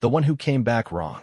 the one who came back wrong.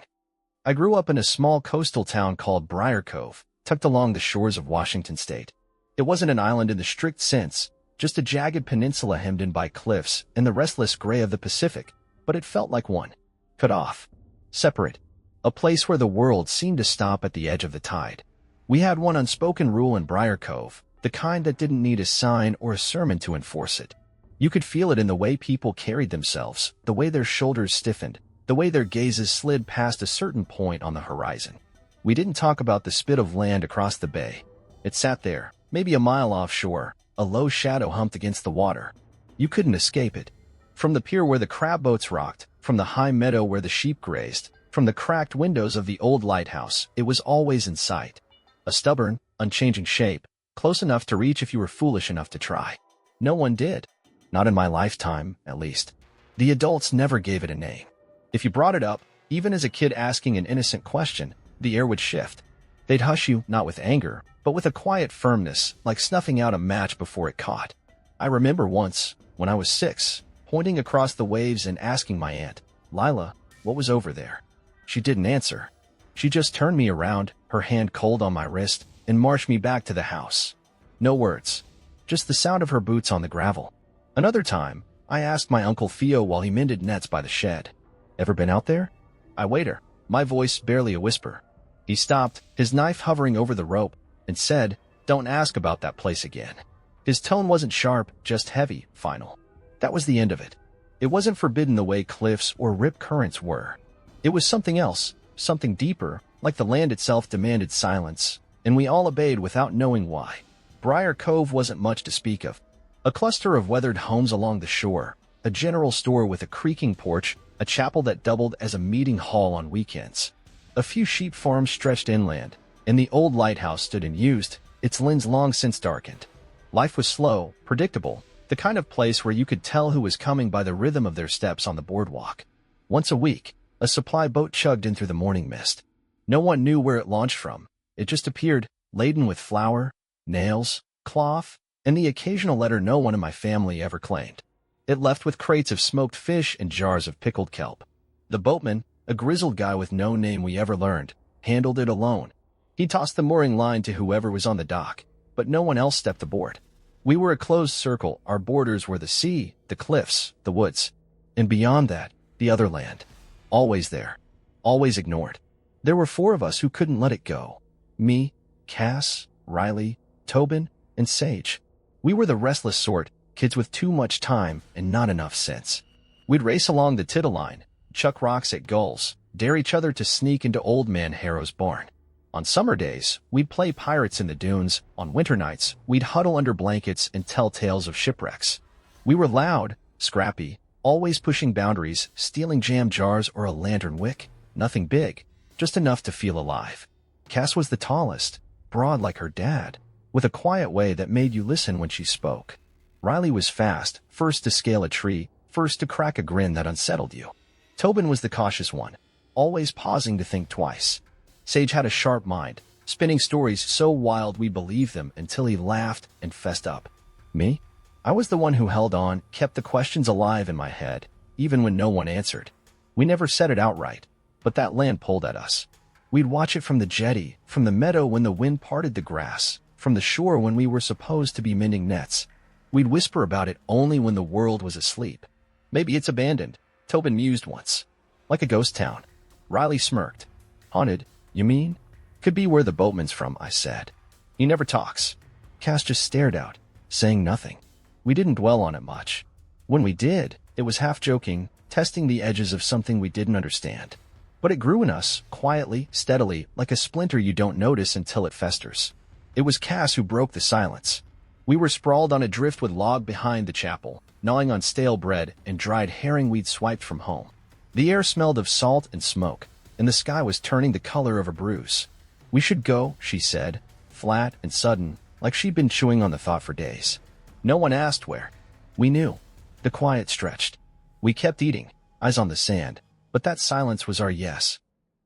I grew up in a small coastal town called Briar Cove, tucked along the shores of Washington state. It wasn't an island in the strict sense, just a jagged peninsula hemmed in by cliffs and the restless gray of the Pacific, but it felt like one. Cut off. Separate. A place where the world seemed to stop at the edge of the tide. We had one unspoken rule in Briar Cove, the kind that didn't need a sign or a sermon to enforce it. You could feel it in the way people carried themselves, the way their shoulders stiffened, the way their gazes slid past a certain point on the horizon. We didn't talk about the spit of land across the bay. It sat there, maybe a mile offshore, a low shadow humped against the water. You couldn't escape it. From the pier where the crab boats rocked, from the high meadow where the sheep grazed, from the cracked windows of the old lighthouse, it was always in sight. A stubborn, unchanging shape, close enough to reach if you were foolish enough to try. No one did. Not in my lifetime, at least. The adults never gave it a name. If you brought it up, even as a kid asking an innocent question, the air would shift. They'd hush you, not with anger, but with a quiet firmness, like snuffing out a match before it caught. I remember once, when I was 6, pointing across the waves and asking my aunt, "Lila, what was over there?" She didn't answer. She just turned me around, her hand cold on my wrist, and marched me back to the house. No words. Just the sound of her boots on the gravel. Another time, I asked my Uncle Theo while he mended nets by the shed, "Ever been out there?" I waiter, my voice barely a whisper. He stopped, his knife hovering over the rope, and said, "Don't ask about that place again." His tone wasn't sharp, just heavy, final. That was the end of it. It wasn't forbidden the way cliffs or rip currents were. It was something else, something deeper, like the land itself demanded silence, and we all obeyed without knowing why. Briar Cove wasn't much to speak of. A cluster of weathered homes along the shore, a general store with a creaking porch, a chapel that doubled as a meeting hall on weekends. A few sheep farms stretched inland, and the old lighthouse stood unused, its lens long since darkened. Life was slow, predictable, the kind of place where you could tell who was coming by the rhythm of their steps on the boardwalk. Once a week, a supply boat chugged in through the morning mist. No one knew where it launched from. It just appeared, laden with flour, nails, cloth, and the occasional letter no one in my family ever claimed. It left with crates of smoked fish and jars of pickled kelp. The boatman, a grizzled guy with no name we ever learned, handled it alone. He tossed the mooring line to whoever was on the dock, but no one else stepped aboard. We were a closed circle. Our borders were the sea, the cliffs, the woods, and beyond that, the other land. Always there, always ignored. There were 4 of us who couldn't let it go. Me, Cass, Riley, Tobin, and Sage. We were the restless sort, kids with too much time and not enough sense. We'd race along the tittle line, chuck rocks at gulls, dare each other to sneak into Old Man Harrow's barn. On summer days, we'd play pirates in the dunes. On winter nights, we'd huddle under blankets and tell tales of shipwrecks. We were loud, scrappy, always pushing boundaries, stealing jam jars or a lantern wick. Nothing big, just enough to feel alive. Cass was the tallest, broad like her dad, with a quiet way that made you listen when she spoke. Riley was fast, first to scale a tree, first to crack a grin that unsettled you. Tobin was the cautious one, always pausing to think twice. Sage had a sharp mind, spinning stories so wild we believed them until he laughed and fessed up. Me? I was the one who held on, kept the questions alive in my head, even when no one answered. We never said it outright, but that land pulled at us. We'd watch it from the jetty, from the meadow when the wind parted the grass, from the shore when we were supposed to be mending nets. We'd whisper about it only when the world was asleep. "Maybe it's abandoned," Tobin mused once. "Like a ghost town." Riley smirked. "Haunted, you mean?" "Could be where the boatman's from," I said. "He never talks." Cass just stared out, saying nothing. We didn't dwell on it much. When we did, it was half-joking, testing the edges of something we didn't understand. But it grew in us, quietly, steadily, like a splinter you don't notice until it festers. It was Cass who broke the silence. We were sprawled on a driftwood log behind the chapel, gnawing on stale bread and dried herring we'd swiped from home. The air smelled of salt and smoke, and the sky was turning the color of a bruise. "We should go," she said, flat and sudden, like she'd been chewing on the thought for days. No one asked where. We knew. The quiet stretched. We kept eating, eyes on the sand, but that silence was our yes.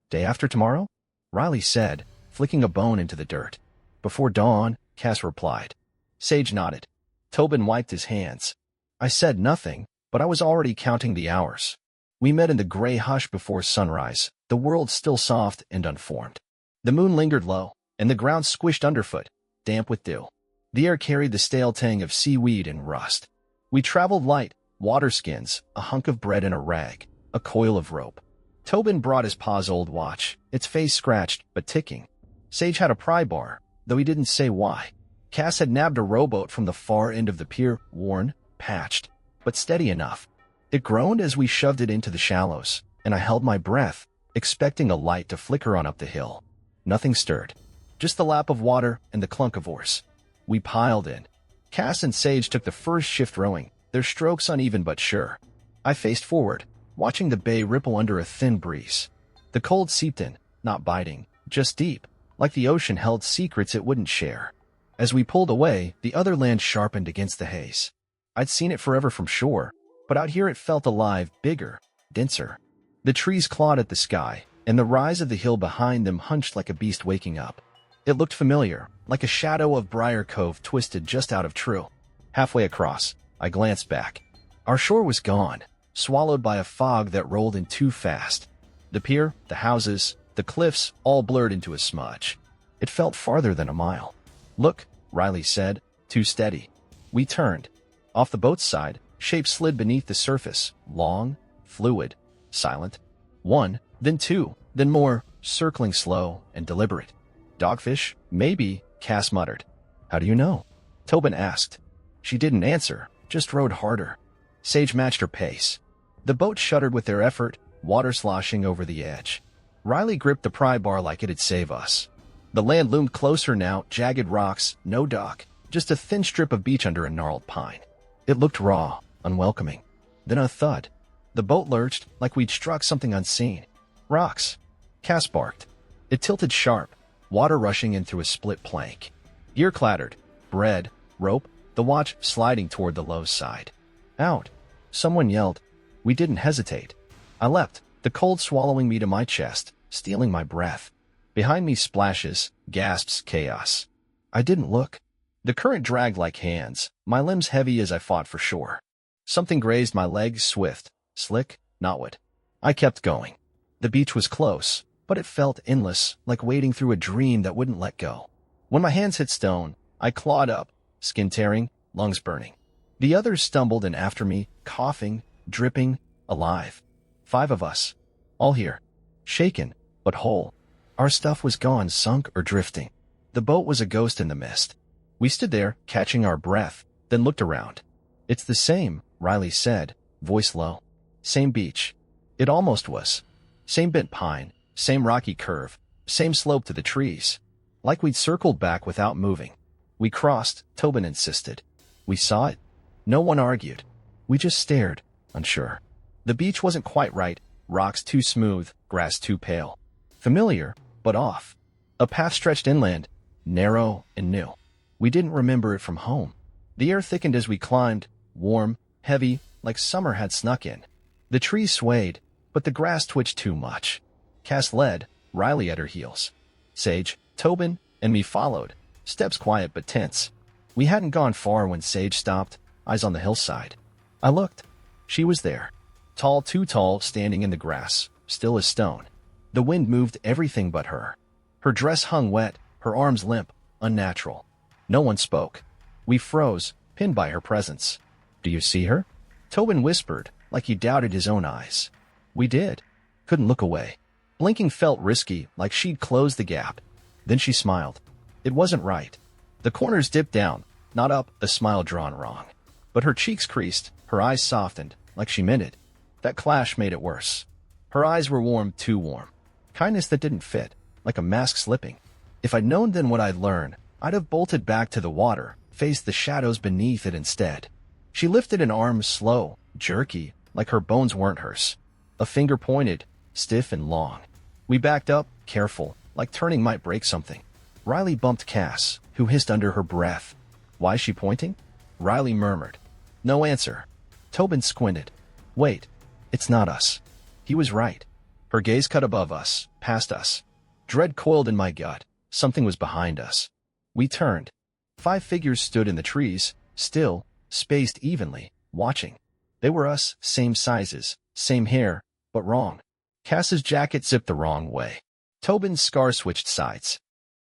"Day after tomorrow?" Riley said, flicking a bone into the dirt. "Before dawn," Cass replied. Sage nodded. Tobin wiped his hands. I said nothing, but I was already counting the hours. We met in the gray hush before sunrise, the world still soft and unformed. The moon lingered low, and the ground squished underfoot, damp with dew. The air carried the stale tang of seaweed and rust. We traveled light, water skins, a hunk of bread and a rag, a coil of rope. Tobin brought his pa's old watch, its face scratched but ticking. Sage had a pry bar, though he didn't say why. Cass had nabbed a rowboat from the far end of the pier, worn, patched, but steady enough. It groaned as we shoved it into the shallows, and I held my breath, expecting a light to flicker on up the hill. Nothing stirred. Just the lap of water and the clunk of oars. We piled in. Cass and Sage took the first shift rowing, their strokes uneven but sure. I faced forward, watching the bay ripple under a thin breeze. The cold seeped in, not biting, just deep, like the ocean held secrets it wouldn't share. As we pulled away, the other land sharpened against the haze. I'd seen it forever from shore, but out here it felt alive, bigger, denser. The trees clawed at the sky, and the rise of the hill behind them hunched like a beast waking up. It looked familiar, like a shadow of Briar Cove twisted just out of True. Halfway across, I glanced back. Our shore was gone, swallowed by a fog that rolled in too fast. The pier, the houses, the cliffs all blurred into a smudge. It felt farther than a mile. "Look," Riley said, too steady. We turned. Off the boat's side, shapes slid beneath the surface, long, fluid, silent. One, then two, then more, circling slow and deliberate. "Dogfish? Maybe," Cass muttered. "How do you know?" Tobin asked. She didn't answer, just rowed harder. Sage matched her pace. The boat shuddered with their effort, water sloshing over the edge. Riley gripped the pry bar like it'd save us. The land loomed closer now, jagged rocks, no dock, just a thin strip of beach under a gnarled pine. It looked raw, unwelcoming. Then a thud. The boat lurched like we'd struck something unseen. "Rocks," Cass barked. It tilted sharp, water rushing in through a split plank. Gear clattered, bread, rope, the watch sliding toward the low side. "Out!" Someone yelled. We didn't hesitate. I leapt, the cold swallowing me to my chest, stealing my breath. Behind me splashes, gasps, chaos. I didn't look. The current dragged like hands, my limbs heavy as I fought for shore. Something grazed my leg, swift, slick, not wood. I kept going. The beach was close, but it felt endless, like wading through a dream that wouldn't let go. When my hands hit stone, I clawed up, skin tearing, lungs burning. The others stumbled in after me, coughing, dripping, alive. 5 of us. All here. Shaken, but whole. Our stuff was gone, sunk or drifting. The boat was a ghost in the mist. We stood there, catching our breath, then looked around. "It's the same," Riley said, voice low. "Same beach." It almost was. Same bent pine, same rocky curve, same slope to the trees. Like we'd circled back without moving. We crossed, Tobin insisted. We saw it. No one argued. We just stared, unsure. The beach wasn't quite right, rocks too smooth, grass too pale. Familiar, but off. A path stretched inland, narrow and new. We didn't remember it from home. The air thickened as we climbed, warm, heavy, like summer had snuck in. The trees swayed, but the grass twitched too much. Cass led, Riley at her heels. Sage, Tobin, and me followed, steps quiet but tense. We hadn't gone far when Sage stopped, eyes on the hillside. I looked. She was there. Tall, too tall, standing in the grass, still as stone. The wind moved everything but her. Her dress hung wet, her arms limp, unnatural. No one spoke. We froze, pinned by her presence. "Do you see her?" Tobin whispered, like he doubted his own eyes. We did. Couldn't look away. Blinking felt risky, like she'd closed the gap. Then she smiled. It wasn't right. The corners dipped down, not up, a smile drawn wrong. But her cheeks creased, her eyes softened, like she meant it. That clash made it worse. Her eyes were warm, too warm. Kindness that didn't fit, like a mask slipping. If I'd known then what I'd learned, I'd have bolted back to the water, faced the shadows beneath it instead. She lifted an arm slow, jerky, like her bones weren't hers. A finger pointed, stiff and long. We backed up, careful, like turning might break something. Riley bumped Cass, who hissed under her breath. "Why is she pointing?" Riley murmured. No answer. Tobin squinted. "Wait, it's not us." He was right. Her gaze cut above us, past us. Dread coiled in my gut. Something was behind us. We turned. 5 figures stood in the trees, still, spaced evenly, watching. They were us, same sizes, same hair, but wrong. Cass's jacket zipped the wrong way. Tobin's scar switched sides.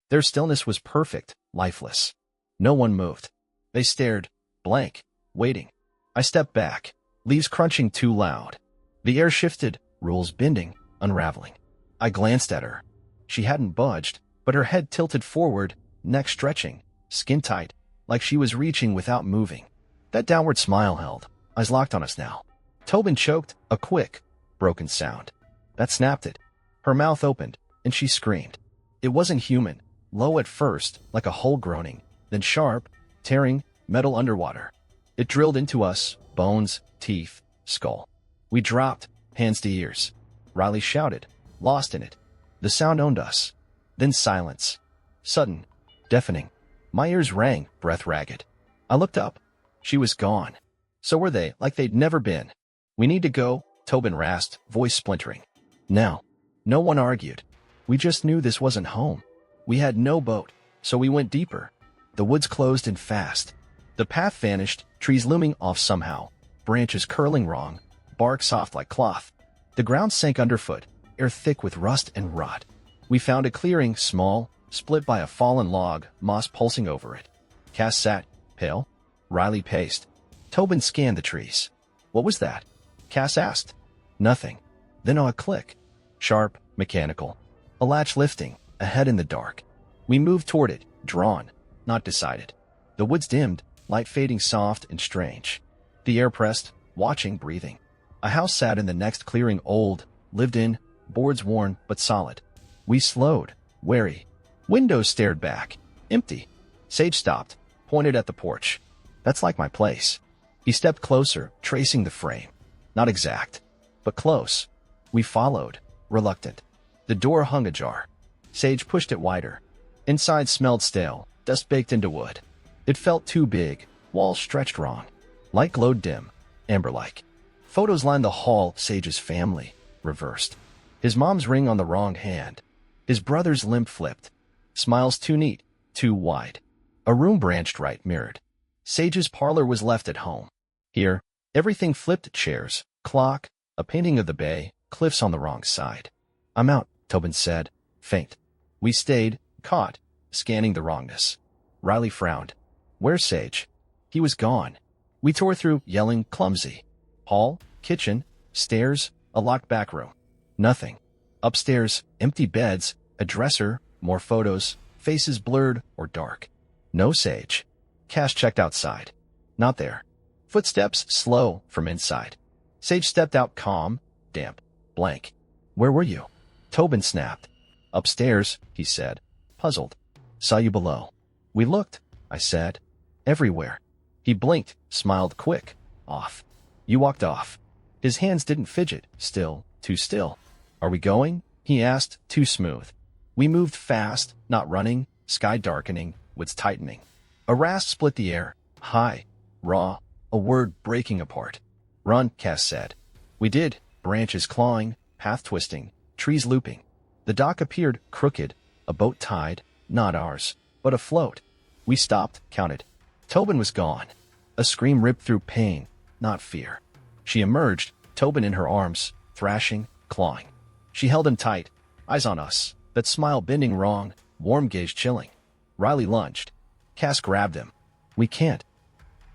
Their stillness was perfect, lifeless. No one moved. They stared, blank, waiting. I stepped back, leaves crunching too loud. The air shifted, rules bending, unraveling. I glanced at her. She hadn't budged, but her head tilted forward, neck stretching, skin tight, like she was reaching without moving. That downward smile held, eyes locked on us now. Tobin choked, a quick, broken sound. That snapped it. Her mouth opened, and she screamed. It wasn't human, low at first, like a hole groaning, then sharp, tearing, metal underwater. It drilled into us, bones, teeth, skull. We dropped, hands to ears. Riley shouted, lost in it. The sound owned us. Then silence. Sudden, deafening. My ears rang, breath ragged. I looked up. She was gone. So were they, like they'd never been. We need to go, Tobin rasped, voice splintering. Now. No one argued. We just knew this wasn't home. We had no boat, so we went deeper. The woods closed in fast. The path vanished, trees looming off somehow, branches curling wrong, bark soft like cloth. The ground sank underfoot, air thick with rust and rot. We found a clearing, small, split by a fallen log, moss pulsing over it. Cass sat, pale. Riley paced. Tobin scanned the trees. What was that? Cass asked. Nothing. Then a click. Sharp, mechanical. A latch lifting, a head in the dark. We moved toward it, drawn, not decided. The woods dimmed, light fading soft and strange. The air pressed, watching, breathing. A house sat in the next clearing, old, lived in, boards worn but solid. We slowed, wary. Windows stared back, empty. Sage stopped, pointed at the porch. That's like my place. He stepped closer, tracing the frame. Not exact, but close. We followed, reluctant. The door hung ajar. Sage pushed it wider. Inside smelled stale, dust baked into wood. It felt too big, walls stretched wrong. Light glowed dim, amber-like. Photos lined the hall, Sage's family, reversed. His mom's ring on the wrong hand. His brother's limp flipped. Smiles too neat, too wide. A room branched right, mirrored. Sage's parlor was left at home. Here, everything flipped, chairs, clock, a painting of the bay, cliffs on the wrong side. I'm out, Tobin said, faint. We stayed, caught, scanning the wrongness. Riley frowned. Where's Sage? He was gone. We tore through, yelling, clumsy. Hall, kitchen, stairs, a locked back room. Nothing. Upstairs, empty beds, a dresser, more photos, faces blurred or dark. No Sage. Cass checked outside. Not there. Footsteps, slow, from inside. Sage stepped out, calm, damp, blank. Where were you? Tobin snapped. Upstairs, he said, puzzled. Saw you below. We looked, I said. Everywhere. He blinked, smiled quick. Off. You walked off. His hands didn't fidget, still, too still. Are we going? He asked, too smooth. We moved fast, not running, sky darkening, woods tightening. A rasp split the air, high, raw, a word breaking apart. Run, Cass said. We did, branches clawing, path twisting, trees looping. The dock appeared, crooked, a boat tied, not ours, but afloat. We stopped, counted. Tobin was gone. A scream ripped through pain, not fear. She emerged, Tobin in her arms, thrashing, clawing. She held him tight, eyes on us, that smile bending wrong, warm gaze chilling. Riley lunged. Cass grabbed him. We can't.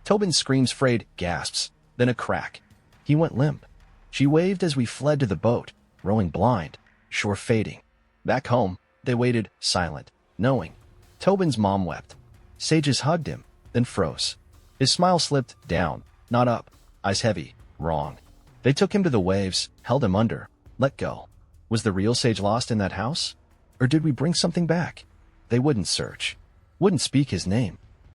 Tobin screams, frayed, gasps, then a crack. He went limp. She waved as we fled to the boat, rowing blind, shore fading. Back home, they waited, silent, knowing. Tobin's mom wept. Sages hugged him, then froze. His smile slipped down, not up, eyes heavy, wrong. They took him to the waves, held him under, let go. Was the real Sage lost in that house? Or did we bring something back? They wouldn't search, wouldn't speak his name.